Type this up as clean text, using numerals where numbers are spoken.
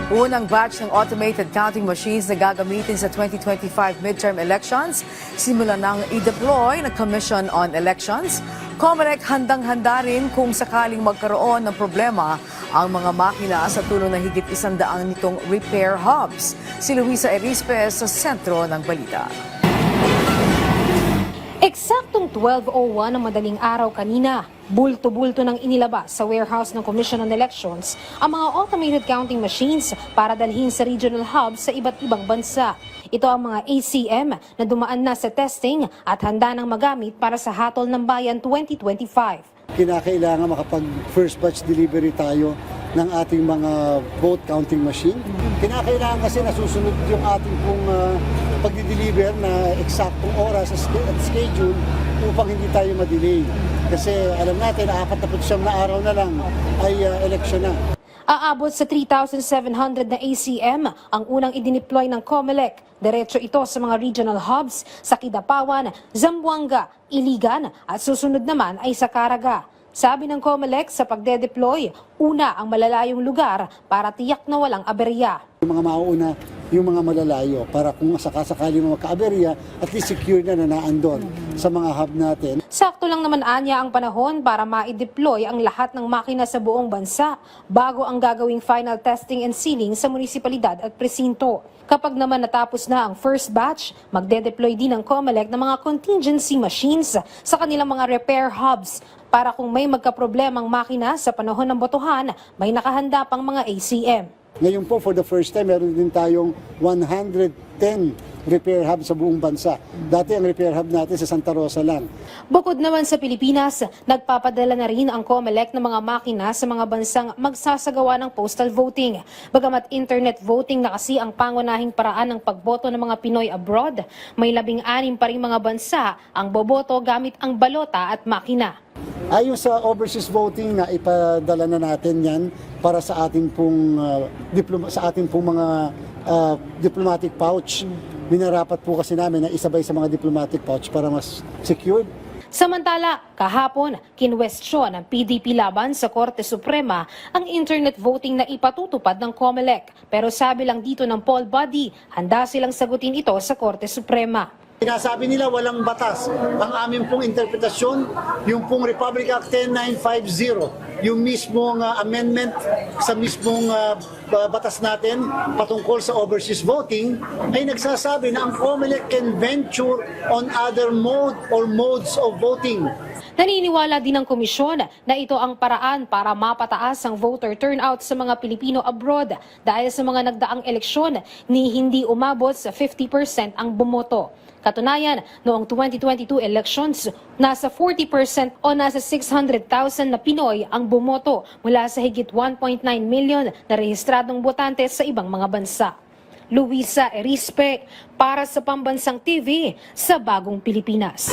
Unang batch ng automated counting machines na gagamitin sa 2025 midterm elections, simula nang i-deploy ng Commission on Elections. COMELEC handang-handa rin kung sakaling magkaroon ng problema ang mga makina sa tulong ng higit 100 nitong repair hubs. Si Luisa Erispe sa sentro ng balita. Eksaktong 12:01 ng madaling araw kanina, bulto-bulto nang inilabas sa warehouse ng Commission on Elections ang mga automated counting machines para dalhin sa regional hubs sa iba't ibang bansa. Ito ang mga ACM na dumaan na sa testing at handa nang magamit para sa Hatol ng Bayan 2025. Kinakailangan makapag first batch delivery tayo ng ating mga vote counting machine. Kinakailangan kasi nasusunod yung ating pong pagdi-deliver na eksaktong oras at schedule upang hindi tayo ma-delay. Kasi alam natin, 49 na araw na lang ay eleksyon na. Aabot sa 3,700 na ACM ang unang idineploy ng COMELEC. Diretso ito sa mga regional hubs sa Kidapawan, Zamboanga, Iligan at susunod naman ay sa Caraga. Sabi ng COMELEC sa pagde-deploy, una ang malalayong lugar para tiyak na walang aberya. Yung mga mauuna, yung mga malalayo para kung sakasakali na magka-aberya, at least secure na naandon sa mga hub natin. Sakto lang naman anya ang panahon para ma-deploy ang lahat ng makina sa buong bansa bago ang gagawing final testing and sealing sa munisipalidad at presinto. Kapag naman natapos na ang first batch, magde-deploy din ng COMELEC ng mga contingency machines sa kanilang mga repair hubs para kung may magkaproblemang makina sa panahon ng botohan, may nakahanda pang mga ACM. Ngayon po, for the first time, meron din tayong 110 repair hub sa buong bansa. Dati ang repair hub natin sa Santa Rosa lang. Bukod naman sa Pilipinas, nagpapadala na rin ang COMELEC ng mga makina sa mga bansang magsasagawa ng postal voting. Bagamat internet voting na kasi ang pangunahing paraan ng pagboto ng mga Pinoy abroad, may 16 pa rin mga bansa ang boboto gamit ang balota at makina. Ayon sa overseas voting na ipadala na natin yan para sa ating pong mga diplomatic pouch. Minarapat po kasi namin na isabay sa mga diplomatic pouch para mas secured. Samantala, kahapon, kinwestiyon ng PDP laban sa Korte Suprema ang internet voting na ipatutupad ng COMELEC. Pero sabi lang dito ng poll body, handa silang sagutin ito sa Korte Suprema. Sinasabi nila walang batas. Ang aming pong interpretasyon, yung pong Republic Act 10950, yung mismong amendment sa mismong batas natin patungkol sa overseas voting, ay nagsasabi na ang COMELEC can venture on other mode or modes of voting. Naniniwala din ng komisyon na ito ang paraan para mapataas ang voter turnout sa mga Pilipino abroad dahil sa mga nagdaang eleksyon ni hindi umabot sa 50% ang bumoto. Katunayan, noong 2022 elections, nasa 40% o nasa 600,000 na Pinoy ang bumoto mula sa higit 1.9 million na rehistradong botante sa ibang mga bansa. Luisa Erispe para sa Pambansang TV sa Bagong Pilipinas.